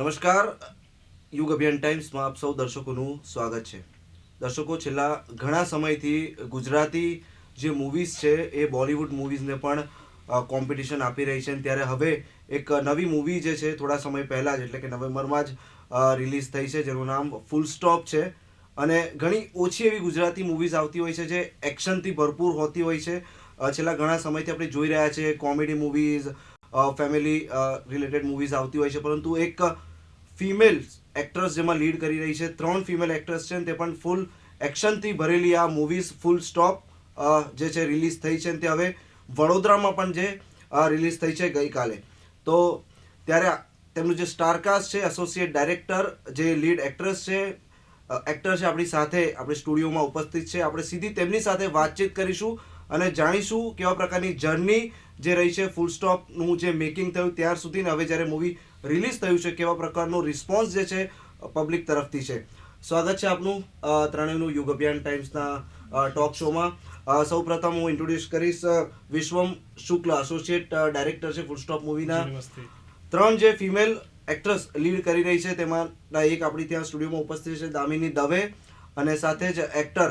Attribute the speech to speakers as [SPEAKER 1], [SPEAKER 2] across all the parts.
[SPEAKER 1] નમસ્કાર. યુગ અભિયાન ટાઈમ્સમાં આપ સૌ દર્શકોનું સ્વાગત છે. દર્શકો, છેલ્લા ઘણા સમયથી ગુજરાતી જે મૂવીઝ છે એ બોલિવૂડ મૂવીઝને પણ કોમ્પિટિશન આપી રહી છે. ત્યારે હવે એક નવી મૂવી જે છે થોડા સમય પહેલાં જ એટલે કે નવેમ્બરમાં જ રિલીઝ થઈ છે, જેનું નામ ફૂલ સ્ટોપ છે. અને ઘણી ઓછી એવી ગુજરાતી મૂવીઝ આવતી હોય છે જે એક્શનથી ભરપૂર હોતી હોય છે. છેલ્લા ઘણા સમયથી આપણે જોઈ રહ્યા છીએ comedy movies, family related movies આવતી હોય છે, પરંતુ એક ફિમેલ એક્ટ્રેસ જેમાં લીડ કરી રહી છે, 3 ફિમેલ એક્ટ્રેસ છે, તે પણ ફૂલ એક્શનથી ભરેલી આ મૂવીઝ ફૂલ સ્ટોપ જે છે રિલીઝ થઈ છે. તે હવે વડોદરામાં પણ જે રિલીઝ થઈ છે ગઈકાલે. તો ત્યારે તેમનું જે સ્ટારકાસ્ટ છે, એસોસિએટ ડાયરેક્ટર, જે લીડ એક્ટ્રેસ છે, એક્ટર છે, આપણી સાથે આપણે સ્ટુડિયોમાં ઉપસ્થિત છે. આપણે સીધી તેમની સાથે વાતચીત કરીશું અને જાણીશું કેવા પ્રકારની જર્ની જે રહી છે ફૂલ સ્ટોપનું જે મેકિંગ થયું ત્યાર સુધી, હવે જ્યારે મૂવી રિલીઝ થયું છે કેવા પ્રકારનો રિસ્પોન્સ જે છે પબ્લિક તરફથી છે. સ્વાગત છે આપનું ત્રણેયનું યુગ અભિયાન ટાઈમ્સના ટોક શોમાં. સૌ પ્રથમ હું ઇન્ટ્રોડ્યુસ કરીશ વિશ્વમ શુક્લ, એસોસિએટ ડાયરેક્ટર છે ફૂલ સ્ટોપ મૂવીના. 3 જે ફિમેલ એક્ટ્રેસ લીડ કરી રહી છે તેમાંના એક આપણી ત્યાં સ્ટુડિયોમાં ઉપસ્થિત છે, દામિની દવે, અને સાથે જ એક્ટર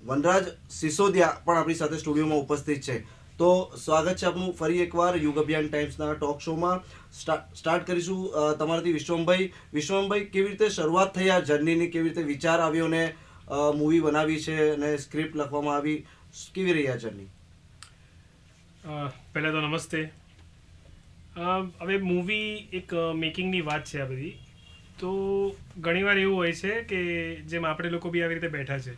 [SPEAKER 1] વનરાજ સિસોદિયા પણ આપણી સાથે સ્ટુડિયોમાં ઉપસ્થિત છે. તો સ્વાગત છે આપનું ફરી એકવાર યુગ અભિયાન ટાઈમ્સના ટોક શોમાં. સ્ટાર્ટ કરીશું તમારાથી વિશ્વમભાઈ. વિશ્વમભાઈ, કેવી રીતે શરૂઆત થઈ આ જર્નીની? કેવી રીતે વિચાર આવ્યો ને મૂવી બનાવી છે અને સ્ક્રિપ્ટ લખવામાં આવી? કેવી રહી આ જર્ની?
[SPEAKER 2] પહેલાં તો નમસ્તે. હવે મૂવી એક મેકિંગની વાત છે આ બધી. તો ઘણીવાર એવું હોય છે કે જેમ આપણે લોકો બી આવી રીતે બેઠા છે,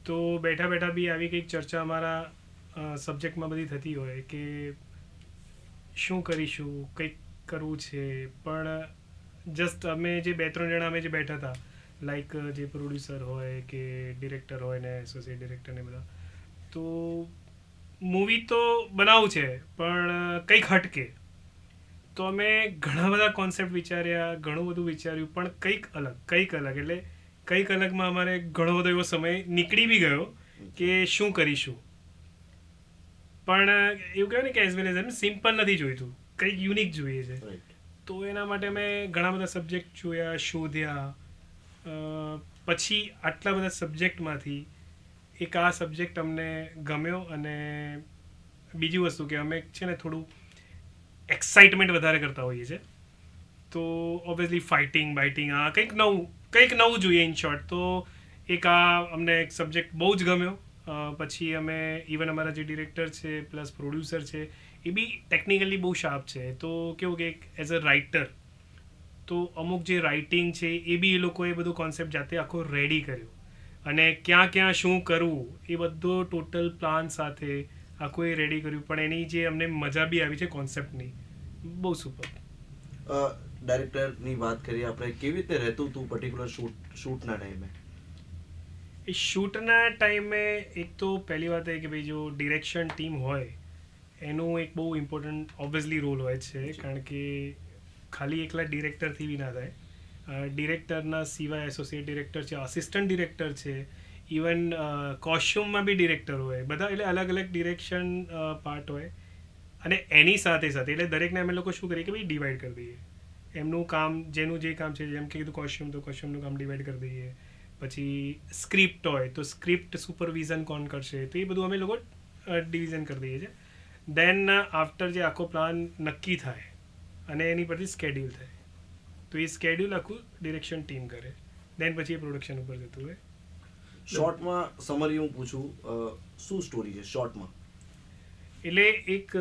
[SPEAKER 2] તો બેઠા બેઠા બી આવી કંઈક ચર્ચા અમારા સબ્જેક્ટમાં બધી થતી હોય કે શું કરીશું, કંઈક કરવું છે. પણ જસ્ટ અમે જે 2-3 જણા અમે જે બેઠા હતા, લાઈક જે પ્રોડ્યુસર હોય કે ડિરેક્ટર હોય ને એસોસિએટ ડિરેક્ટર ને બધા, તો મૂવી તો બનાવવું છે પણ કંઈક હટકે. તો અમે ઘણા બધા કોન્સેપ્ટ વિચાર્યા, ઘણું બધું વિચાર્યું, પણ કંઈક અલગ એટલે કંઈક અલગમાં અમારે ઘણો બધો એવો સમય નીકળી બી ગયો કે શું કરીશું. પણ એવું કહેવાય ને કે એઝ વેલ એઝ એમ સિમ્પલ નથી જોઈતું, કંઈક યુનિક જોઈએ છે. તો એના માટે મેં ઘણા બધા સબ્જેક્ટ જોયા, શોધ્યા. પછી આટલા બધા સબ્જેક્ટમાંથી એક આ સબ્જેક્ટ અમને ગમ્યો. અને બીજી વસ્તુ કે અમે છે ને થોડું એક્સાઇટમેન્ટ વધારે કરતા હોઈએ છીએ, તો ઓબ્વિયસલી ફાઇટિંગ બાઇટિંગ કંઈક નવું જોઈએ ઇન શોર્ટ. તો એક અમને એક સબ્જેક્ટ બહુ જ ગમ્યો. પછી અમે ઇવન અમારા જે ડિરેક્ટર છે પ્લસ પ્રોડ્યુસર છે એ બી ટેકનિકલી બહુ શાર્પ છે. તો કેવું કે એઝ અ રાઇટર, તો અમુક જે રાઇટિંગ છે એ બી એ લોકોએ બધું કોન્સેપ્ટ જાતે આખો રેડી કર્યો, અને ક્યાં ક્યાં શું કરવું એ બધો ટોટલ પ્લાન સાથે આખું એ રેડી કર્યું. પણ એની જે અમને મજા બી આવી છે કોન્સેપ્ટની, બહુ સુપર.
[SPEAKER 1] ડાયરેક્ટરની વાત કરીએ આપણે, કેવી રીતે રહેતું હતું પર્ટિક્યુલર શૂટના ટાઈમે?
[SPEAKER 2] એ શૂટના ટાઈમે એક તો પહેલી વાત એ કે ભાઈ જો ડિરેક્શન ટીમ હોય એનું એક બહુ ઇમ્પોર્ટન્ટ ઓબ્વિયસલી રોલ હોય છે, કારણ કે ખાલી એકલા ડિરેક્ટરથી બી ના થાય. ડિરેક્ટરના સિવાય એસોસિએટ ડિરેક્ટર છે, આસિસ્ટન્ટ ડિરેક્ટર છે, ઇવન કોસ્ચ્યુમમાં બી ડિરેક્ટર હોય, બધા એટલે અલગ અલગ ડિરેક્શન પાર્ટ હોય. અને એની સાથે સાથે એટલે દરેકને અમે લોકો શું કરીએ કે ભાઈ ડિવાઈડ કરી દઈએ એમનું કામ, જેનું જે કામ છે. જેમ કે કીધું કોસ્ચ્યુમ, તો કોસ્ચ્યુમનું કામ ડિવાઈડ કરી દઈએ. પછી સ્ક્રિપ્ટ હોય તો સ્ક્રિપ્ટ સુપરવિઝન કોણ કરશે, તો એ બધું અમે લોકો ડિવિઝન કરી દઈએ છીએ. દેન આફ્ટર જે આખો પ્લાન નક્કી થાય અને એની પરથી સ્કેડ્યુલ થાય, તો એ સ્કેડ્યુલ આખું ડિરેક્શન ટીમ કરે. દેન પછી એ પ્રોડક્શન ઉપર જતું હોય.
[SPEAKER 1] શોર્ટમાં સમરી હું પૂછું, શું સ્ટોરી છે શોર્ટમાં?
[SPEAKER 2] એટલે એક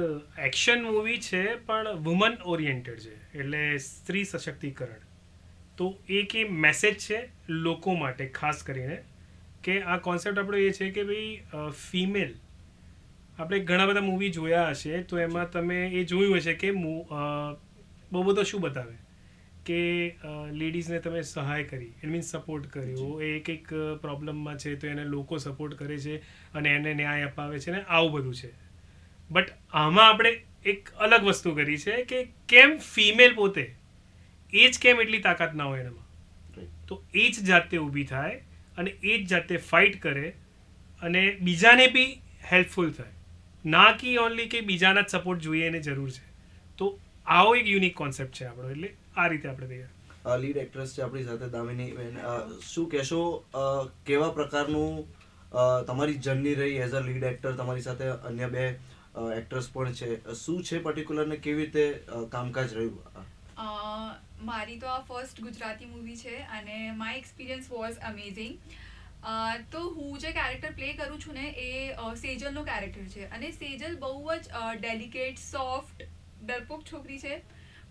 [SPEAKER 2] એક્શન મૂવી છે પણ વુમન ઓરિએન્ટેડ છે, એટલે સ્ત્રી સશક્તિકરણ. તો એક એ મેસેજ છે લોકો માટે ખાસ કરીને, કે આ કોન્સેપ્ટ આપણો એ છે કે ભાઈ ફિમેલ, આપણે ઘણા બધા મૂવી જોયા હશે તો એમાં તમે એ જોયું હશે કે બહુ બધો શું બતાવે કે લેડીઝને તમે સહાય કરી, ઇટ મીન્સ સપોર્ટ કર્યો, એ કંઈક પ્રોબ્લમમાં છે તો એને લોકો સપોર્ટ કરે છે અને એને ન્યાય અપાવે છે ને આવું બધું છે. બટ આમાં આપણે એક અલગ વસ્તુ કરી છે કે કેમ ફિમેલ પોતે એ જ કેમ એટલી તાકાત ના હોય એનામાં, તો એ જ જાતે ઊભી થાય અને એ જ જાતે ફાઇટ કરે અને બીજાને બી હેલ્પફુલ થાય, ના કે ઓનલી કે બીજાના જ સપોર્ટ જોઈએ એને જરૂર છે. તો આવો એક યુનિક કોન્સેપ્ટ છે આપણો. એટલે આ રીતે આપણે તૈયાર.
[SPEAKER 1] લીડ એક્ટ્રેસ છે આપણી સાથે દામિની બેન. શું કહેશો, કેવા પ્રકારનું તમારી જર્ની રહી એઝ અ લીડ એક્ટર? તમારી સાથે અન્ય બે એક્ટર્સ પણ છે. શું છે પર્ટિક્યુલર ને કેવી રીતે કામકાજ રહ્યું?
[SPEAKER 3] મારી તો આ ફર્સ્ટ ગુજરાતી મૂવી છે અને માય એક્સપિરિયન્સ વોઝ અમેઝિંગ. તો હું જે કેરેક્ટર પ્લે કરું છું ને એ સેજલનો કેરેક્ટર છે અને સેજલ બહુ જ ડેલિકેટ, સોફ્ટ, ડરપોક છોકરી છે,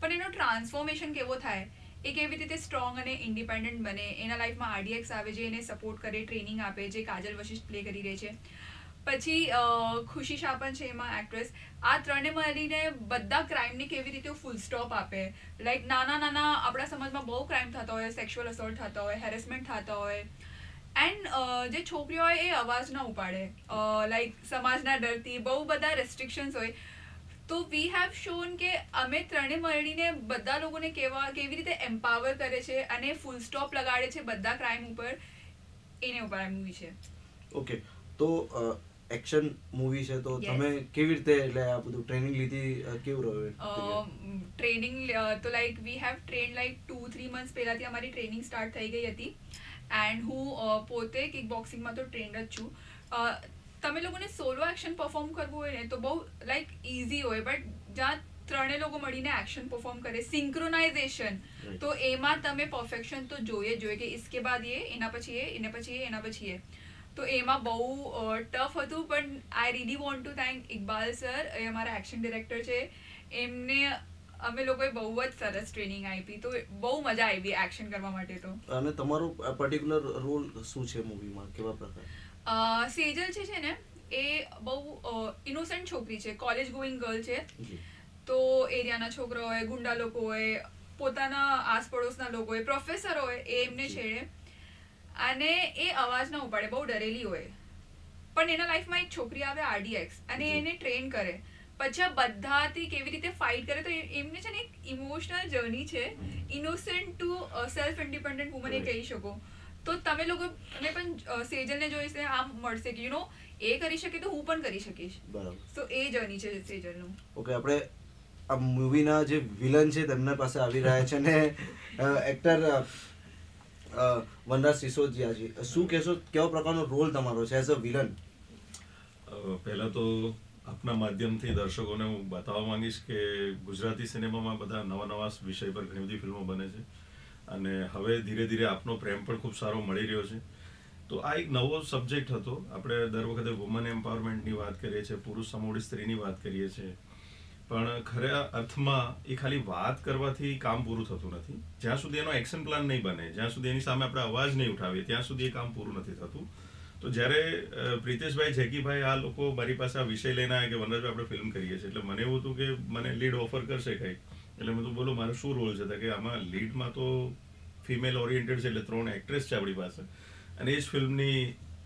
[SPEAKER 3] પણ એનો ટ્રાન્સફોર્મેશન કેવો થાય, એ કેવી રીતે સ્ટ્રોંગ અને ઇન્ડિપેન્ડન્ટ બને. એના લાઈફમાં આરડીએક્સ આવે છે, એને સપોર્ટ કરે, ટ્રેનિંગ આપે, જે કાજલ વશિષ્ઠ પ્લે કરી રહી છે. પછી ખુશી શાહ પણ છે એમાં એક્ટ્રેસ. આ ત્રણે મળીને બધા ક્રાઇમને કેવી રીતે ફૂલ સ્ટોપ આપે. લાઈક નાના નાના આપણા સમાજમાં બહુ ક્રાઇમ થતા હોય, સેક્સ્યુઅલ અસોલ્ટ થતા હોય, હેરેસમેન્ટ થતા હોય, એન્ડ જે છોકરીઓ હોય એ અવાજ ના ઉપાડે, લાઈક સમાજના ડરથી બહુ બધા રેસ્ટ્રિક્શન્સ હોય. તો વી હેવ શોન કે અમે ત્રણે મળીને બધા લોકોને કેવી રીતે એમ્પાવર કરે છે અને ફૂલ સ્ટોપ લગાડે છે બધા ક્રાઇમ ઉપર. એને ઉપર આ મૂવી છે.
[SPEAKER 1] ઓકે, તો એક્શન મૂવી છે તો
[SPEAKER 3] Yes.
[SPEAKER 1] તમે કેવી રીતે એટલે આ બધું ટ્રેનિંગ લીધી, કેવું રહ્યું?
[SPEAKER 3] ટ્રેનિંગ તો like we have train like 2-3 months પહેલાથી અમારી ટ્રેનિંગ સ્ટાર્ટ થઈ ગઈ હતી. એન્ડ હું પોતે કિક બોક્સિંગમાં તો ટ્રેન્ડ જ છું. તમે લોકોને સોલો એક્શન પરફોર્મ કરવું હોય ને તો બહુ લાઈક ઇઝી હોય, બટ જ્યાં ત્રણે લોકો મળીને એક્શન પરફોર્મ કરે, સિંક્રોનાઇઝેશન, તો એમાં તમે પરફેક્શન તો જોઈએ જ જોઈએ કે ઇસકે બાદ એ, એના પછી એ, એના પછી એ, એના પછી એ. તો એમાં બહુ ટફ હતું, પણ I really want to thank Iqbal sir, એ અમારા એક્શન ડિરેક્ટર છે. એમને અમે લોકોએ બહુ જ સરસ ટ્રેનિંગ આપી, તો બહુ મજા આવી એક્શન કરવા માટે. તો
[SPEAKER 1] અને તમારો પર્ટિક્યુલર રોલ શું છે મૂવીમાં? કેવા પ્રકાર?
[SPEAKER 3] સેજલ છે ને એ બહુ ઇનોસન્ટ છોકરી છે, કોલેજ ગોઈંગ ગર્લ છે. તો એરિયાના છોકરા હોય, ગુંડા લોકો હોય, પોતાના આસપડોશના લોકો હોય, પ્રોફેસર હોય, એ એમને છેડે અને એ અવાજ ના ઉપાડે, બહુ ડરેલી હોય. પણ એના લાઈફમાં એક છોકરી આવે આરડીએક્સ અને એને ટ્રેન કરે. પછી આ બધાથી કેવી રીતે ફાઇટ કરે. તો એમને છે ને એક ઇમોશનલ જર્ની છે, innocent to self independent woman એ કહી શકો. તો તમે લોકોને પણ સેજલને જોઈશે આમ મળશે કે એ કરી શકે તો હું પણ કરી શકીશ.
[SPEAKER 1] બરાબર.
[SPEAKER 3] તો એ જર્ની છે સેજલનું.
[SPEAKER 1] ઓકે, આપણે આ મૂવીના જે વિલન છે તેમના પાસે આવી રહ્યા છે ને એક્ટર વનરાજ સિસોદિયાજી, શું કહેશો, કેવો પ્રકારનો રોલ તમારો છે એઝ અ વિલન?
[SPEAKER 4] પહેલાં તો આપના માધ્યમથી દર્શકોને હું બતાવવા માંગીશ કે ગુજરાતી સિનેમામાં બધા નવા નવા વિષય પર ઘણી બધી ફિલ્મો બને છે અને હવે ધીરે ધીરે આપનો પ્રેમ પણ ખૂબ સારો મળી રહ્યો છે. તો આ એક નવો સબ્જેક્ટ હતો. આપણે દર વખતે વુમન એમ્પાવરમેન્ટની વાત કરીએ છીએ, પુરુષ સમોવડી સ્ત્રીની વાત કરીએ છીએ, પણ ખરા અર્થમાં એ ખાલી વાત કરવાથી કામ પૂરું થતું નથી. જ્યાં સુધી એનો એક્શન પ્લાન નહીં બને, જ્યાં સુધી એની સામે આપણે અવાજ નહીં ઉઠાવીએ, ત્યાં સુધી એ કામ પૂરું નથી થતું. તો જ્યારે પ્રિતેશભાઈ, જેકીભાઈ આ લોકો મારી પાસે આ વિષય લઈને આવ્યા કે વનરાજભાઈ આપણે ફિલ્મ કરીએ છીએ, એટલે મને એવું હતું કે મને લીડ ઓફર કરશે કંઈક. એટલે મેં તો બોલો મારો શું રોલ છે? કે આમાં લીડમાં તો ફિમેલ ઓરિએન્ટેડ છે, એટલે 3 એક્ટ્રેસ છે આપણી પાસે અને એ જ ફિલ્મની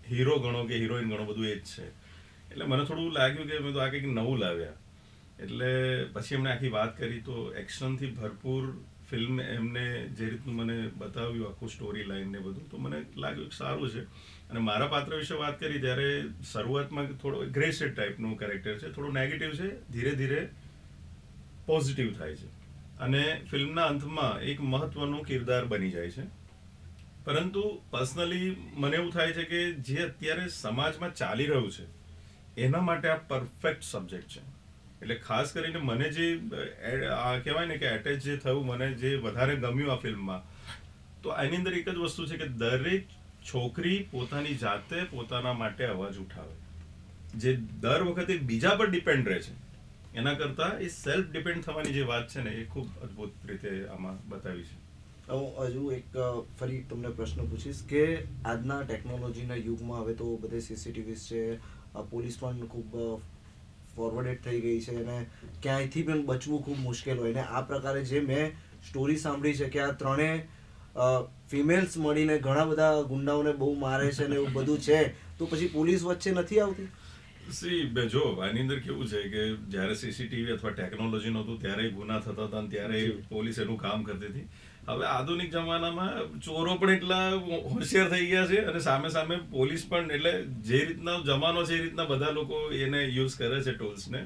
[SPEAKER 4] હીરો ગણો કે હિરોઈન ગણો, બધું એ જ છે. એટલે મને થોડું લાગ્યું કે મેં તો આ કંઈક નવું લાવ્યા. એટલે પછી એમણે આખી વાત કરી તો એક્શનથી ભરપૂર ફિલ્મ એમને જે રીતનું મને બતાવ્યું, આખું સ્ટોરી લાઈન ને બધું, તો મને લાગ્યું કે સારું છે. અને મારા પાત્ર વિશે વાત કરી ત્યારે શરૂઆતમાં થોડો ગ્રે શેડ ટાઈપનું કેરેક્ટર છે, થોડું નેગેટિવ છે, ધીરે ધીરે પોઝિટિવ થાય છે અને ફિલ્મના અંતમાં એક મહત્વનું કિરદાર બની જાય છે. પરંતુ પર્સનલી મને એવું થાય છે કે જે અત્યારે સમાજમાં ચાલી રહ્યું છે એના માટે આ પરફેક્ટ સબ્જેક્ટ છે. એટલે ખાસ કરીને મને જે કહેવાય ને કે એટેચ જે થયું, મને જે વધારે ગમ્યું આ ફિલ્મમાં, તો એની અંદર એક જ વસ્તુ છે કે દરેક છોકરી પોતાની જાતે પોતાના માટે અવાજ ઉઠાવે. જે દર વખતે બીજા પર ડિપેન્ડ રહે છે એના કરતાં એ સેલ્ફ ડિપેન્ડ થવાની જે વાત છે ને એ ખૂબ અદ્ભુત રીતે આમાં બતાવી છે.
[SPEAKER 1] હું હજુ એક ફરી તમને પ્રશ્ન પૂછીશ કે આજના ટેકનોલોજીના યુગમાં હવે તો બધે સીસીટીવી છે, પોલીસ પણ ખૂબ ફોરવર્ડેડ થઈ ગઈ છે અને ક્યાંયથી પણ બચવું ખૂબ મુશ્કેલ હોય. ને આ પ્રકારે જે મેં સ્ટોરી સાંભળી છે કે આ ત્રણે ફિમેલ્સ મળીને ઘણા બધા ગુંડાઓને બહુ મારે છે ને એવું બધું છે, તો પછી પોલીસ વચ્ચે નથી આવતી?
[SPEAKER 4] જો આની અંદર કેવું છે કે જ્યારે સીસીટીવી અથવા ટેકનોલોજી નહોતું ત્યારે ગુના થતા હતા ત્યારે પોલીસ એનું કામ કરતી હતી. હવે આધુનિક જમાનામાં ચોરો પણ એટલા હોશિયાર થઈ ગયા છે અને સામે સામે પોલીસ પણ, એટલે જે રીતના જમાનો છે એ રીતના બધા લોકો એને યુઝ કરે છે ટૂલ્સને.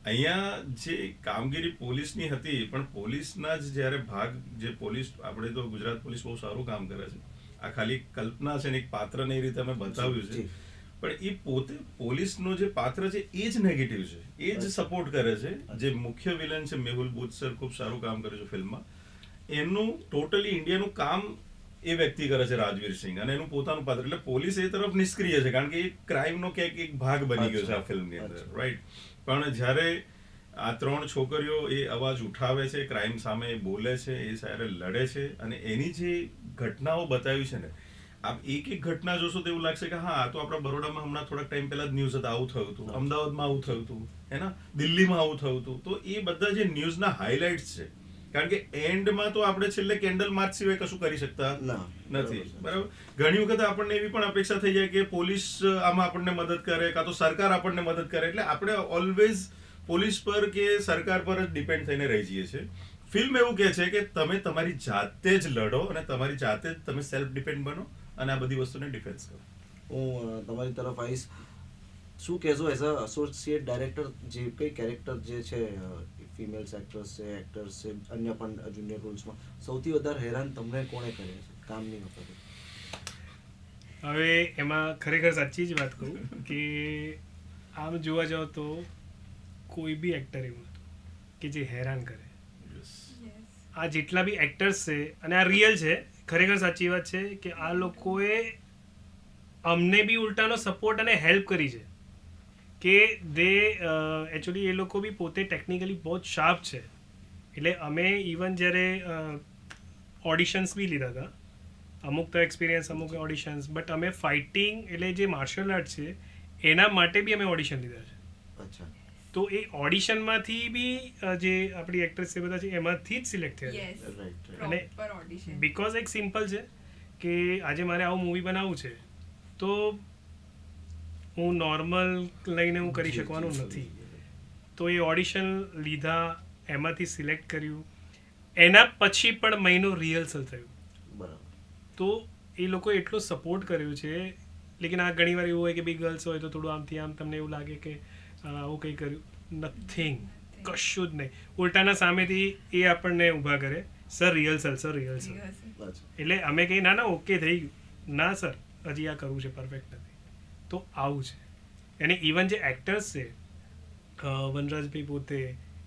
[SPEAKER 4] અહીંયા જે કામગીરી પોલીસની હતી, પણ પોલીસના જ જ્યારે ભાગ જે પોલીસ, આપણે તો ગુજરાત પોલીસ બહુ સારું કામ કરે છે, આ ખાલી કલ્પના છે ને એક પાત્રને એ રીતે અમે બતાવ્યું છે, પણ એ પોતે પોલીસનો જે પાત્ર છે એ જ નેગેટિવ છે, એ જ સપોર્ટ કરે છે. જે મુખ્ય વિલન છે મેહુલ બુધ સર ખૂબ સારું કામ કરે છે ફિલ્મમાં. એનું ટોટલી ઇન્ડિયાનું કામ એ વ્યક્તિ કરે છે, રાજવીર સિંહ, અને એનું પોતાનું પાત્ર. એટલે પોલીસ એ તરફ નિષ્ક્રિય છે, કારણ કે એ ક્રાઇમનો ક્યાંક એક ભાગ બની ગયો છે આ ફિલ્મની અંદર, રાઈટ. પણ જ્યારે આ 3 છોકરીઓ એ અવાજ ઉઠાવે છે, ક્રાઇમ સામે બોલે છે, એ સાથે લડે છે, અને એની જે ઘટનાઓ બતાવી છે ને, આપ એક એક ઘટના જોશો તો એવું લાગશે કે હા, આ તો આપણા બરોડામાં હમણાં થોડાક ટાઈમ પહેલા જ ન્યૂઝ હતા, આવું થયું હતું, અમદાવાદમાં આવું થયું હતું, હે ને, દિલ્હીમાં આવું થયું હતું. તો એ બધા જે ન્યૂઝના હાઇલાઇટ્સ છે, કારણ કે એન્ડમાં તો આપણે છેલ્લે કેન્ડલ માર્ચ સિવાય કશું કરી શકતા નથી, બરાબર. ઘણી વખત આપણને એવી પણ અપેક્ષા થઈ જાય કે પોલીસ આમાં આપણને મદદ કરે, કાં તો સરકાર આપણને મદદ કરે, એટલે આપણે ઓલવેઝ પોલીસ પર કે સરકાર પર જ ડિપેન્ડ થઈને રહી જઈએ છીએ. ફિલ્મ એવું કહે છે કે તમે તમારી જાતે જ લડો અને તમારી જાતે જ તમે સેલ્ફ ડિપેન્ડ બનો અને આ બધી વસ્તુને ડિફેન્સ કરો.
[SPEAKER 1] હું તમારી તરફ આવીશ. શું કહેશો એઝ અ એસોસિએટ ડાયરેક્ટર, જે કઈ કેરેક્ટર જે છે, ફિમેલ્સ એક્ટર્સ છે, એક્ટર્સ છે, અન્ય પણ જુનિયર રોલ્સમાં સૌથી વધારે હેરાન તમને કોણે કરે છે કામની વખતે?
[SPEAKER 2] હવે એમાં ખરેખર સાચી જ વાત કહું કે આમ જોવા જાઓ તો કોઈ બી એક્ટર એવું હતું કે જે હેરાન કરે. આ જેટલા બી એક્ટર્સ છે, અને આ રિયલ છે, ખરેખર સાચી વાત છે કે આ લોકોએ અમને બી ઉલટાનો સપોર્ટ અને હેલ્પ કરી છે, કે દે એકચ્યુઅલી એ લોકો બી પોતે ટેકનિકલી બહુ જ શાર્પ છે. એટલે અમે ઇવન જ્યારે ઓડિશન્સ બી લીધા હતા, અમુક તો એક્સપિરિયન્સ, અમુક ઓડિશન્સ, બટ અમે ફાઇટિંગ એટલે જે માર્શલ આર્ટ છે એના માટે બી અમે ઓડિશન લીધા છે.
[SPEAKER 1] અચ્છા.
[SPEAKER 2] તો એ ઓડિશનમાંથી બી જે આપણી એક્ટ્રેસ છે બધા છે એમાંથી જ સિલેક્ટ થયા.
[SPEAKER 3] યસ,
[SPEAKER 2] અને
[SPEAKER 3] પ્રોપર ઓડિશન.
[SPEAKER 2] બિકોઝ એક સિમ્પલ છે કે આજે મારે આવું મૂવી બનાવવું છે તો હું નોર્મલ લઈને હું કરી શકવાનું નથી. તો એ ઓડિશન લીધા, એમાંથી સિલેક્ટ કર્યું, એના પછી પણ મહિનો રિહર્સલ થયું.
[SPEAKER 1] બરાબર.
[SPEAKER 2] તો એ લોકોએ એટલો સપોર્ટ કર્યો છે. લેકિન આ ઘણી વાર એવું હોય કે બી ગર્લ્સ હોય તો થોડું આમથી આમ તમને એવું લાગે કે આવું કંઈ કર્યું, નથિંગ, કશું જ નહીં. ઉલટાના સામેથી એ આપણને ઊભા કરે, સર રિહર્સલ, સર રિહર્સલ. એટલે અમે કંઈ ના ના ઓકે થઈ ગયું, ના સર હજી આ કરવું છે, પરફેક્ટ નથી. તો આવું છે. અને ઇવન જે એક્ટર્સ છે, વનરાજભાઈ પોતે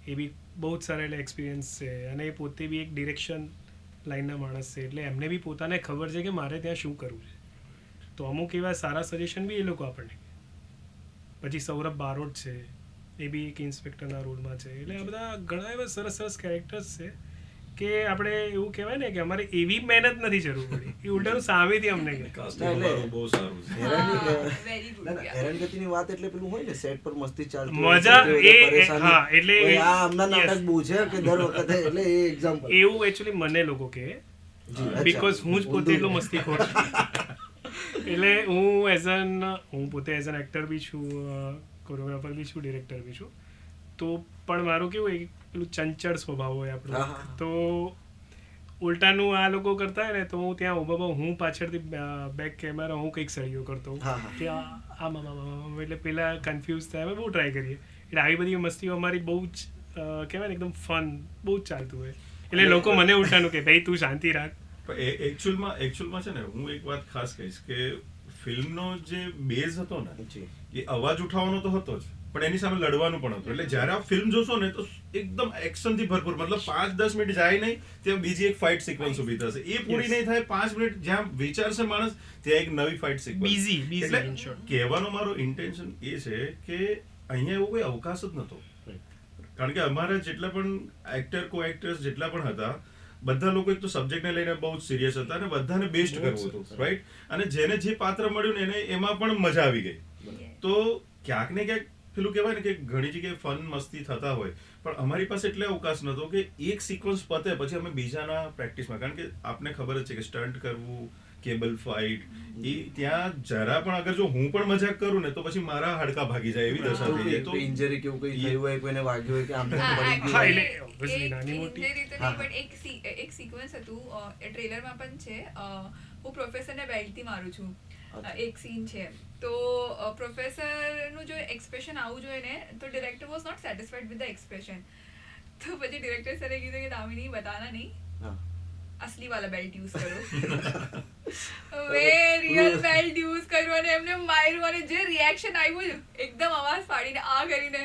[SPEAKER 2] એ બી બહુ જ સારા એટલે એક્સપિરિયન્સ છે, અને એ પોતે બી એક ડિરેક્શન લાઈનના માણસ છે, એટલે એમને બી પોતાને ખબર છે કે મારે ત્યાં શું કરવું છે. તો અમુક એવા સારા સજેશન બી એ લોકો આપણને. પછી સૌરભ બારોટ છે, એ બી એક ઇન્સ્પેક્ટરના રોલમાં છે. એટલે આ બધા ઘણા એવા સરસ સરસ કેરેક્ટર્સ છે કે આપણે એવું કહેવાય ને કે અમારે એવી મહેનત નથી જરૂર પડી, એ ઉલટાનું સામેથી અમને કહે.
[SPEAKER 4] કાસ્ટિંગ અમારું બહુ સારું છે.
[SPEAKER 3] Very good.
[SPEAKER 1] હેરાનગતિની વાત એટલે પેલું હોય ને, સેટ પર મસ્તી ચાલતી
[SPEAKER 2] મજા હા, એટલે
[SPEAKER 1] આ આમના નાટક બહુ છે કે દર વખતે, એટલે એ એક્ઝામ્પલ
[SPEAKER 2] એવું એકચ્યુઅલી મને લોકો કહે, બીકોઝ હું જ પોતે એટલો મસ્તીખોર છું. એટલે હું પોતે એઝ એન એક્ટર બી છું, કોરિયોગ્રાફર બી છું, ડિરેક્ટર બી છું. તો પણ મારું કેવું હોય, પેલું ચંચળ સ્વભાવ હોય આપણો, તો ઉલટાનું આ લોકો કરતા હોય ને તો હું ત્યાં ઊભા હું પાછળથી બેક કેમેરા હું કંઈક સળીઓ કરતો કે આમ એટલે પેલા કન્ફ્યુઝ થાય. અમે બહુ ટ્રાય કરીએ. એટલે આવી બધી મસ્તીઓ અમારી બહુ જ કહેવાય ને એકદમ ફન બહુ જ ચાલતું હોય. એટલે લોકો મને ઉલટાનું કે ભાઈ તું શાંતિ રાખ.
[SPEAKER 4] એકચ્યુઅલમાં છે ને, હું એક વાત ખાસ કહીશ કે ફિલ્મનો જે બેઝ હતો ને, એ અવાજ ઉઠાવવાનો તો હતો જ, પણ એની સામે લડવાનું પણ હતું. એટલે જ્યારે આપ ફિલ્મ જોશો ને તો એકદમ એક્શનથી ભરપૂર, મતલબ 5-10 મિનિટ જાય નહીં ત્યાં બીજી એક ફાઇટ સિક્વન્સ ઊભી થશે. એ પૂરી નહીં થાય 5 મિનિટ જ્યાં વિચારશે માણસ, ત્યાં એક નવી ફાઇટ સિક્વન્સ. એટલે કહેવાનો મારો ઇન્ટેન્શન એ છે કે અહીંયા એવો કોઈ અવકાશ જ નહોતો, કારણ કે અમારા જેટલા પણ એક્ટર કો એક્ટર્સ જેટલા પણ હતા, બધા લોકો એક તો સબ્જેક્ટને લઈને બહુ જ સિરિયસ હતા અને બધાને બેસ્ટ કરવું હતું, રાઈટ. અને જેને જે પાત્ર મળ્યું ને એને એમાં પણ મજા આવી ગઈ. તો ક્યાંક ને ક્યાંક પેલું કહેવાય ને કે ઘણી જગ્યાએ ફન મસ્તી થતા હોય, પણ અમારી પાસે એટલે અવકાશ નહોતો કે એક સિક્વન્સ પતે પછી અમે બીજાના પ્રેક્ટિસમાં, કારણ કે આપને ખબર જ છે કે સ્ટન્ટ કરવું, કેબલ ફાઇટ, એ ત્યાં જરા પણ અગર જો હું પણ મજાક કરું ને તો પછી મારા હાડકા ભાગી જાય એવી દશા થઈ જાય. તો
[SPEAKER 1] ઇન્જરી કેવું કંઈ થયું હોય, કોઈને વાગ્યું હોય કે આમ
[SPEAKER 3] એક સિક્વન્સ હતું, ટ્રેલરમાં પણ છે. હું પ્રોફેસરને બેલ્ટથી મારું છું એક સીન છે તો પ્રોફેસરનું જો એક્સપ્રેશન આવું જોઈએ ને તો director was not satisfied with the expression તો પછી ડિરેક્ટર સરે કીધું કે દામિની बताना नहीं
[SPEAKER 1] હા
[SPEAKER 3] असली वाला बेल्ट यूज करो મેં રિયલ બેલ્ટ યુઝ કર્યું અને એમને માર્યું અને જે રિએક્શન આવ્યું એકદમ અવાજ ફાડીને આ કરીને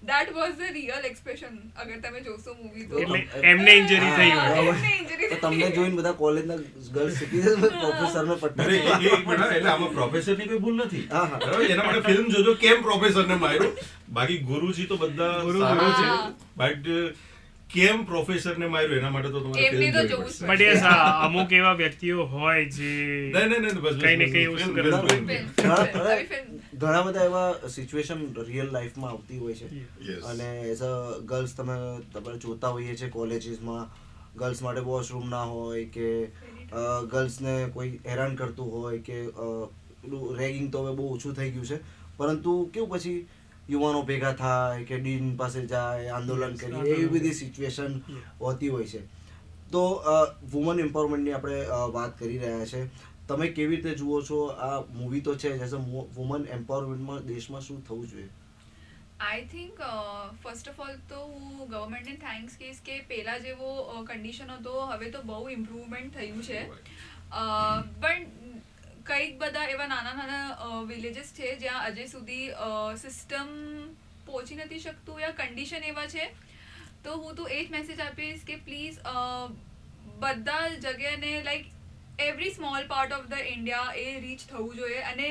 [SPEAKER 3] that was the real expression અગર તમે જોશો મૂવી તો
[SPEAKER 2] એટલે એમને ઇન્જરી થઈ
[SPEAKER 1] હા,
[SPEAKER 2] હોય
[SPEAKER 3] એમને injury
[SPEAKER 1] તો તમને જોઈને બધા કોલેજના ગર્લ્સ શીખી જશે પ્રોફેસરને
[SPEAKER 4] અરે
[SPEAKER 1] પટ્ટા
[SPEAKER 4] એક મિનિટ હા, એટલે આમાં પ્રોફેસરની કોઈ ભૂલ નથી
[SPEAKER 1] હા, હા.
[SPEAKER 4] બરાબર એના માટે ફિલ્મ જોજો કેમ પ્રોફેસરને માર્યું બાકી ગુરુજી તો બધા
[SPEAKER 2] ગુરુ
[SPEAKER 4] સારા છે
[SPEAKER 3] હા.
[SPEAKER 4] બટ કેમ પ્રોફેસરને માર્યું એના માટે તો તમારે
[SPEAKER 3] એમને
[SPEAKER 4] film
[SPEAKER 3] તો
[SPEAKER 4] જોવી
[SPEAKER 3] જોવું
[SPEAKER 4] પડશે.
[SPEAKER 3] જ
[SPEAKER 2] બટ યસ અમુક એવા વ્યક્તિઓ હોય જે
[SPEAKER 4] નહીં, બસ,
[SPEAKER 2] કંઈ ને
[SPEAKER 4] બસ,
[SPEAKER 2] કંઈ
[SPEAKER 4] બસ,
[SPEAKER 2] વસ્તુ
[SPEAKER 4] film,
[SPEAKER 2] કરે
[SPEAKER 4] film,
[SPEAKER 2] છે.
[SPEAKER 4] film.
[SPEAKER 1] ઘણા બધા એવા સિચ્યુએશન રિયલ લાઈફમાં આવતી હોય છે
[SPEAKER 4] Yes.
[SPEAKER 1] અને એઝ અ ગર્લ્સ તમે જોતા હોઈએ છે કોલેજીસમાં ગર્લ્સ માટે વોશરૂમ ના હોય કે ગર્લ્સને કોઈ હેરાન કરતું હોય કે પેલું રેગિંગ તો હવે બહુ ઓછું થઈ ગયું છે પરંતુ કેવું પછી યુવાનો ભેગા થાય કે ડીન પાસે જાય આંદોલન
[SPEAKER 2] Yes,
[SPEAKER 1] કરીએ
[SPEAKER 2] આંદોલન
[SPEAKER 1] એવી બધી
[SPEAKER 2] કરે.
[SPEAKER 1] Situation
[SPEAKER 2] Yeah.
[SPEAKER 1] હોતી હોય છે તો વુમન એમ્પાવરમેન્ટની આપણે વાત કરી રહ્યા છે તમે કેવી રીતે જુઓ છો આ મૂવી તો છે એઝ અ વુમન એમ્પાવરમેન્ટમાં દેશમાં શું થવું જોઈએ
[SPEAKER 3] I think first of all તો હું ગવર્મેન્ટને થેન્ક્સ કહીશ કે પહેલા જેવો કન્ડિશન હતો હવે તો બહુ ઇમ્પ્રુવમેન્ટ થયું છે પણ કંઈક બધા એવા નાના નાના વિલેજીસ છે જ્યાં હજી સુધી સિસ્ટમ પહોંચી નથી શકતું યા કન્ડિશન એવા છે તો હું તો એ જ મેસેજ આપીશ કે પ્લીઝ બધા જગ્યાને like every small part of the India એ રીચ થવું જોઈએ અને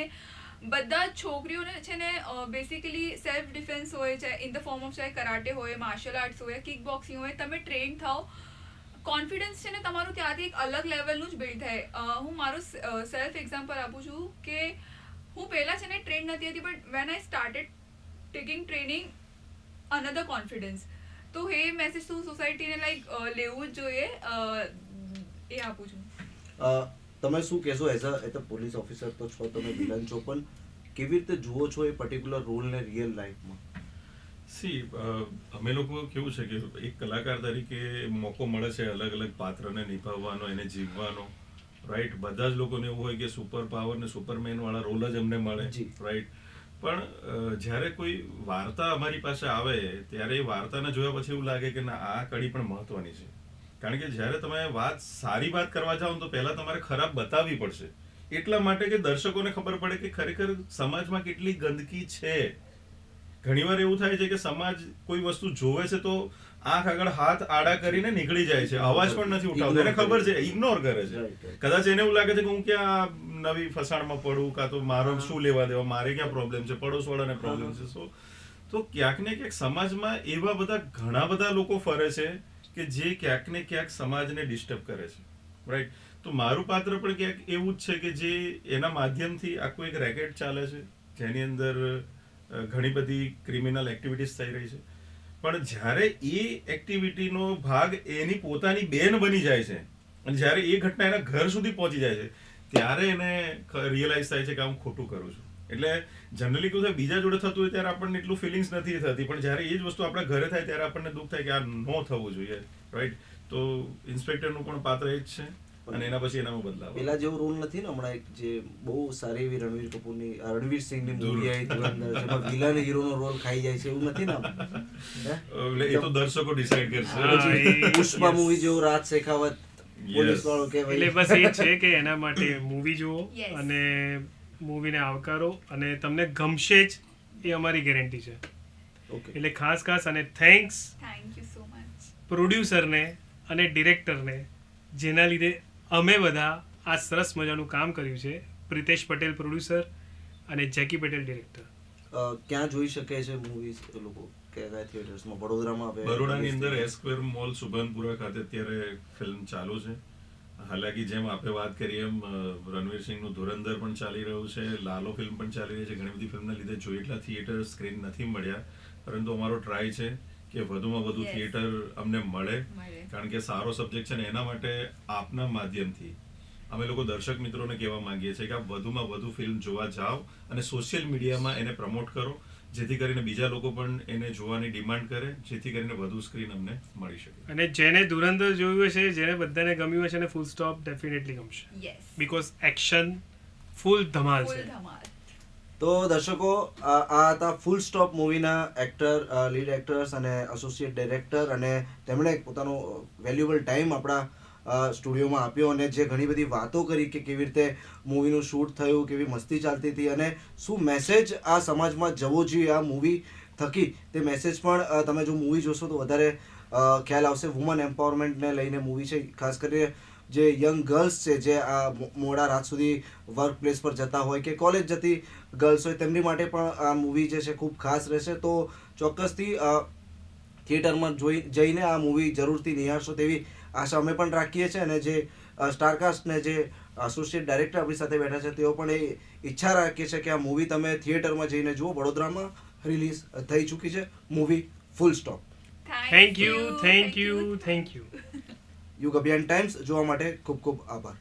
[SPEAKER 3] બધા છોકરીઓને છે ને બેસિકલી સેલ્ફ ડિફેન્સ હોય છે ઇન ધ ફોર્મ ઓફ ચાહે કરાટે હોય માર્શલ આર્ટ્સ હોય કિક બોક્સિંગ હોય તમે ટ્રેન થાઓ કોન્ફિડન્સ છે ને તમારું ત્યાંથી એક અલગ લેવલનું જ બિલ્ડ થાય હું મારું સેલ્ફ એક્ઝામ્પલ આપું છું કે હું પહેલાં છે ને ટ્રેન નથી હતી but when I started taking training another confidence તો એ મેસેજ તો સોસાયટીને લાઈક લેવું જ જોઈએ એ આપું છું
[SPEAKER 1] તમે શું કહેશો એઝ અ પોલીસ ઓફિસર તો છો તમે વિલન છો પણ કેવી રીતે જુઓ છો એ પર્ટિક્યુલર રોલને રિયલ લાઈફમાં
[SPEAKER 4] સી અમે લોકો કેવું છે કે એક કલાકાર તરીકે મોકો મળે છે અલગ અલગ પાત્રને નિભાવવાનો એને જીવવાનો રાઈટ બધા જ લોકોને એવું હોય કે સુપર પાવર ને સુપરમેન વાળા રોલ જ અમને મળે
[SPEAKER 1] જી.
[SPEAKER 4] રાઈટ પણ જ્યારે કોઈ વાર્તા અમારી પાસે આવે ત્યારે એ વાર્તાને જોયા પછી એવું લાગે કે ના આ કડી પણ મહત્વની છે કારણ કે જ્યારે તમે સારી વાત કરવા જાઓ ને તો પહેલા તમારે ખરાબ બતાવવી પડશે એટલા માટે કે દર્શકોને ખબર પડે કે ખરેખર સમાજમાં કેટલી ગંદકી છે ઘણીવાર એવું થાય છે કે સમાજ કોઈ વસ્તુ જોવે છે તો આંખ આગળ હાથ આડા કરીને નીકળી જાય છે અવાજ પણ નથી ઉઠાવતો એને ખબર છે ઇગ્નોર કરે છે
[SPEAKER 1] Right, right.
[SPEAKER 4] કદાચ એને એવું લાગે છે કે હું ક્યાં નવી ફસાણમાં પડું કાં તો મારો શું લેવા દેવા મારે ક્યાં પ્રોબ્લેમ છે પડોશવાળાને પ્રોબ્લેમ છે તો ક્યાંક ને ક્યાંક સમાજમાં એવા બધા ઘણા બધા લોકો ફરે છે કે જે ક્યાંક ને ક્યાંક સમાજને ડિસ્ટર્બ કરે છે રાઈટ તો મારું પાત્ર પણ ક્યાંક એવું જ છે કે જે એના માધ્યમથી આખું એક રેકેટ ચાલે છે જેની અંદર ઘણી બધી ક્રિમિનલ એક્ટિવિટીઝ થઈ રહી છે પણ જ્યારે એ એક્ટિવિટીનો ભાગ એની પોતાની બેન બની જાય છે અને જ્યારે એ ઘટના એના ઘર સુધી પહોંચી જાય છે ત્યારે એને રિયલાઇઝ થાય છે કે હું ખોટું કરું છું એટલે જનરલી કેવું થાય બીજા જોડે થતું હોય ત્યારે આપણને એટલું ફિલિંગ્સ નથી થતી પણ જ્યારે એ જ વસ્તુ આપણા ઘરે થાય ત્યારે આપણને દુઃખ થાય કે આ ન થવું જોઈએ રાઈટ તો ઇન્સ્પેક્ટરનું પણ પાત્ર એ જ છે અને એના પછી એનામાં બદલાવ
[SPEAKER 1] પેલા જેવો રોલ નથી ને હમણાં એક જે બહુ સારી એવી રણવીર કપૂરની રણવીર સિંહની મૂવી આવી ધુરંધર જેમાં વિલન હીરોનો રોલ ખાઈ જાય છે એવું નથી ને આમ? હે?
[SPEAKER 4] એટલે એ તો દર્શકો ડિસાઈડ કરશે
[SPEAKER 2] હા,
[SPEAKER 1] પછી પુષ્પા
[SPEAKER 2] yes.
[SPEAKER 1] મૂવી જેવું રાજ શેખાવત પોલીસ વાળો કે
[SPEAKER 2] એટલે બસ એ છે કે એના માટે મૂવી જુઓ
[SPEAKER 3] Yes.
[SPEAKER 2] અને મૂવીને આવકારો અને તમને ગમશે જ એ અમારી ગેરંટી છે
[SPEAKER 1] ઓકે
[SPEAKER 2] એટલે ખાસ અને thanks
[SPEAKER 3] thank you so much
[SPEAKER 2] પ્રોડ્યુસરને અને ડિરેક્ટરને જેના લીધે અમે બધા આ સરસ મજાનું કામ કર્યું છે પ્રિતેશ પટેલ પ્રોડ્યુસર અને જેકી પટેલ ડિરેક્ટર
[SPEAKER 1] ક્યાં જોઈ શકે છે મૂવીઝ લોકો કયા થિયેટર્સમાં વડોદરામાં આવે
[SPEAKER 4] બરોડાની અંદર એસ્ક્વેર મોલ સુભાનપુરા ખાતે અત્યારે ફિલ્મ ચાલુ છે હાલાકી જેમ આપણે વાત કરી એમ રણવીર સિંહનું ધુરંધર પણ ચાલી રહ્યું છે લાલો ફિલ્મ પણ ચાલી રહી છે ઘણી બધી ફિલ્મના લીધે જોઈએ એટલા થિયેટર સ્ક્રીન નથી મળ્યા પરંતુ અમારો ટ્રાય છે કે વધુમાં વધુ
[SPEAKER 3] Yes.
[SPEAKER 4] થિયેટર અમને મળે કારણ કે સારો સબ્જેક્ટ છે ને એના માટે આપના માધ્યમથી અમે લોકો દર્શક મિત્રોને કહેવા માંગીએ છીએ કે આપ વધુમાં વધુ ફિલ્મ જોવા જાઓ અને સોશિયલ મીડિયામાં એને પ્રમોટ કરો જેથી કરીને બીજા લોકો પણ એને જોવાની ડિમાન્ડ કરે જેથી કરીને વધુ સ્ક્રીન અમને મળી શકે
[SPEAKER 2] અને જેને ધુરંધર જોયું હશે જેને બધાને ગમ્યું હશે ને ફૂલ સ્ટોપ ડેફિનેટલી ગમશે
[SPEAKER 3] યસ
[SPEAKER 2] બીકોઝ એક્શન ફૂલ ધમાલ
[SPEAKER 3] ફૂલ
[SPEAKER 2] છે.
[SPEAKER 3] ધમાલ.
[SPEAKER 1] તો દર્શકો આ હતા ફૂલ સ્ટોપ મૂવીના એક્ટર, લીડ એક્ટર્સ અને એસોસિએટ ડાયરેક્ટર, અને તેમણે પોતાનો વેલ્યુએબલ ટાઈમ આપણા સ્ટુડિયોમાં આપ્યો અને જે ઘણી બધી વાતો કરી કે કેવી રીતે મૂવીનું શૂટ થયું, કેવી મસ્તી ચાલતી હતી અને શું મેસેજ આ સમાજમાં જવો જોઈએ આ મૂવી થકી, તે મેસેજ પણ તમે જો મૂવી જોશો તો વધારે ખ્યાલ આવશે. વુમન એમ્પાવરમેન્ટને લઈને મૂવી છે, ખાસ કરીને જે યંગ ગર્લ્સ છે જે આ મોડા રાત સુધી વર્ક પ્લેસ પર જતા હોય કે કોલેજ જતી ગર્લ્સ હોય, તેમની માટે પણ આ મૂવી જે છે ખૂબ ખાસ રહેશે. તો ચોક્કસથી થિયેટરમાં જઈને આ મૂવી જરૂરથી નિહાળશો તેવી આશા અમે પણ રાખીએ છીએ. અને જે સ્ટારકાસ્ટને જે એસોસિએટ ડાયરેક્ટર આપણી સાથે બેઠા છે તેઓ પણ એ ઈચ્છા રાખીએ છીએ કે આ મૂવી તમે થિયેટરમાં જઈને જુઓ. વડોદરામાં રિલીઝ થઈ ચૂકી છે movie full stop.
[SPEAKER 2] Thank you.
[SPEAKER 1] યુગ અભિયાન ટાઈમ્સ જોવા માટે ખૂબ ખૂબ આભાર.